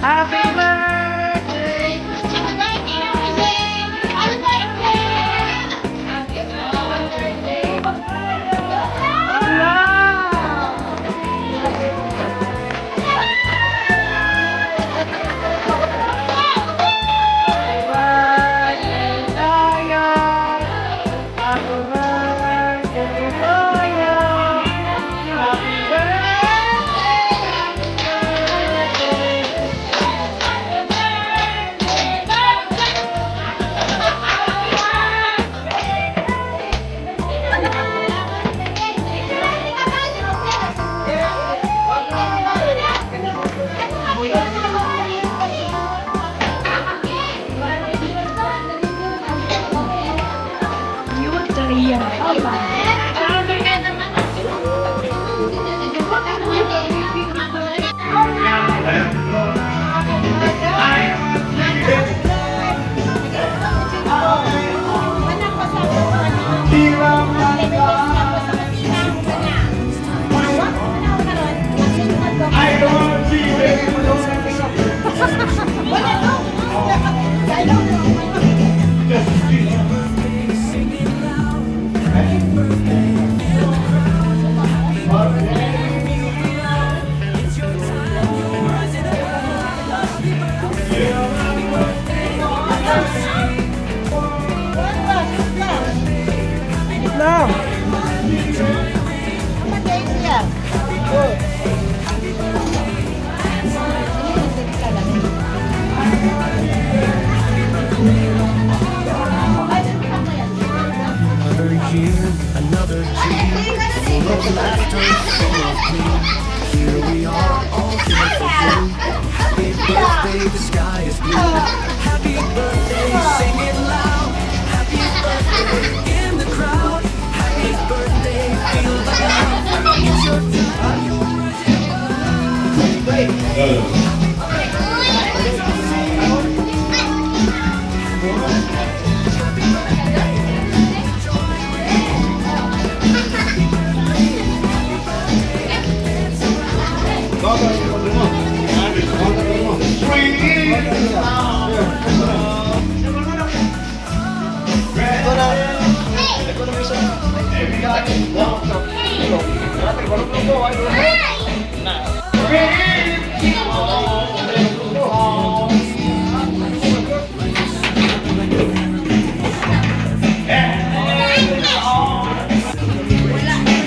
Happy birthday. Another year, another dream, full of laughter, full of glee. Here we are, all joyful blue. Happy birthday, the sky is blue. Happy birthday, sing it loud. Happy birthday in the crowd. Happy birthday, feel the love. It's your time.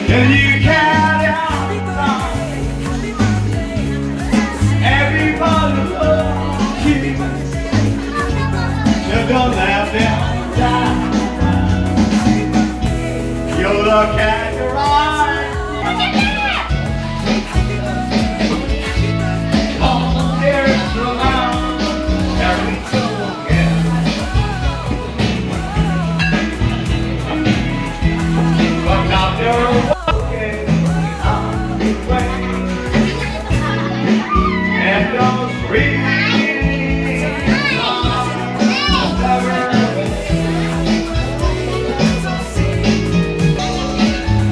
And you carry on, everybody loves you. You're gonna have to die. You'll look at your eyes. All there's around every token. But now they're and those reasons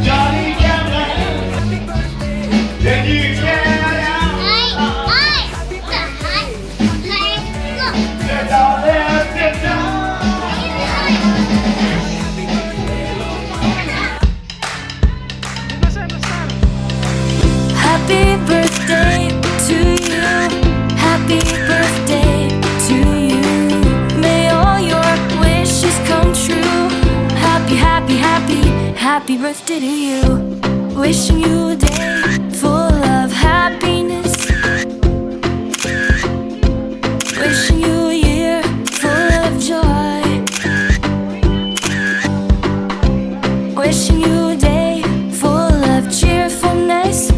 Johnny Gikantahan, then you get out. Sit down there, sit down. Happy birthday to you. Happy birthday to you. May all your wishes come true. Happy, happy, happy, happy birthday to you. Wishing you a day full of happiness. Wishing you a year full of joy. Wishing you a day full of cheerfulness.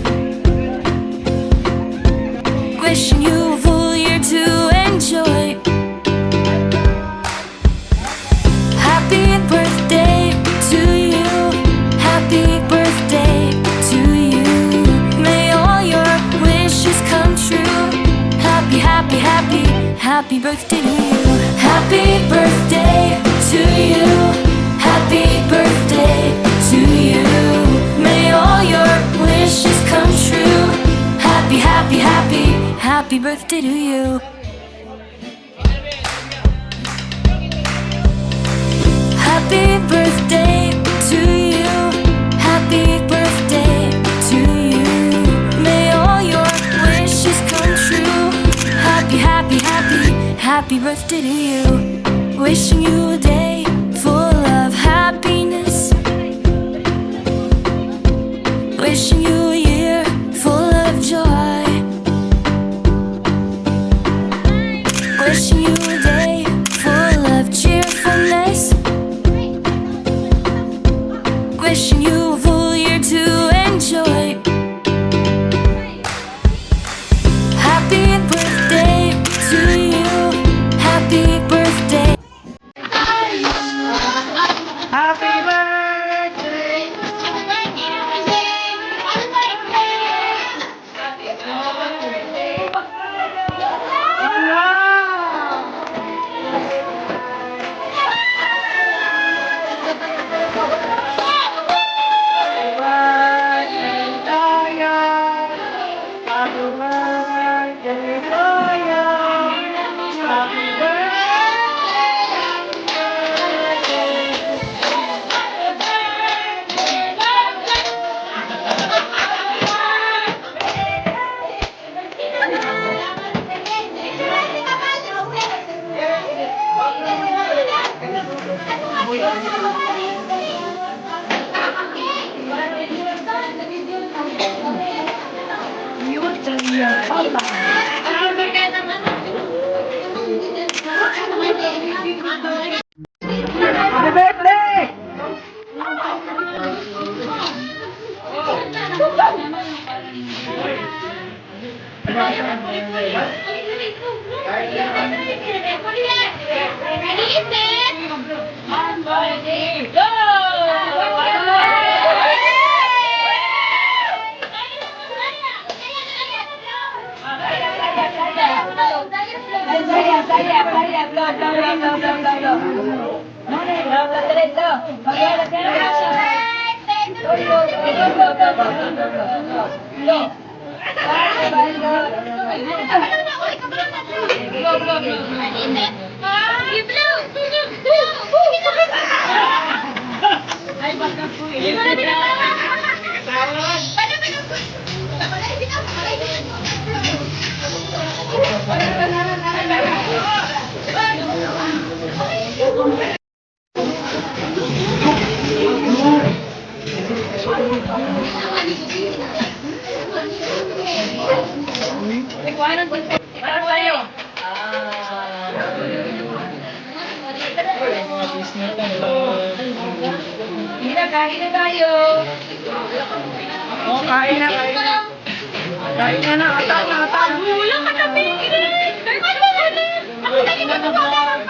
Wishing you a full year to enjoy. Happy birthday to you. Happy birthday to you. May all your wishes come true. Happy, happy, happy, happy birthday to you. Happy birthday to you. Happy birthday to you. May all your wishes come true. Happy, happy, happy, Happy birthday to you. Happy birthday to you. Happy birthday to you. May all your wishes come true. Happy, happy, happy, happy birthday to you. Wishing you a day full of happiness. Wishing you a year full of joy. Wishing you a day full of cheerfulness. Wishing you a full year to enjoy. Happy birthday to you. Happy birthday. Happy birthday! Happy birthday! Kain na tayo. Oh, kain na, kain na. Kain na na, ata na, ata na. Wala ka na, pingin. Kain na na, ako na yung matawag.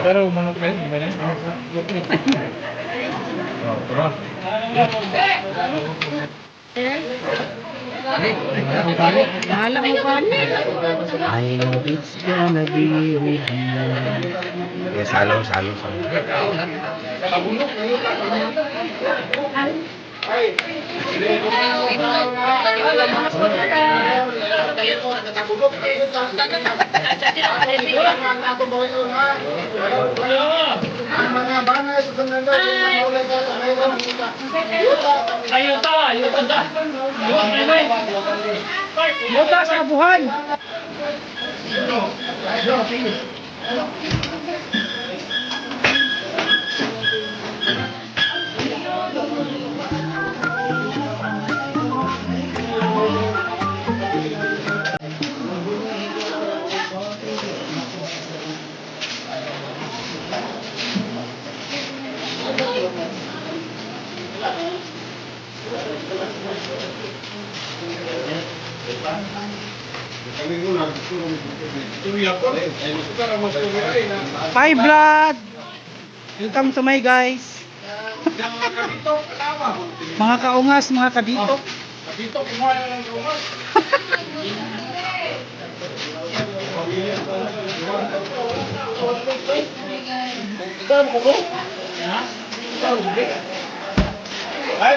Pero manok ba yun? Ba yun? Bahala mo kami. I know it's gonna be with you. Yeah, salo. Butas na buhan. Hi vlog! Welcome to my guys. Mga kaungas, mga kabitok. Bye bye.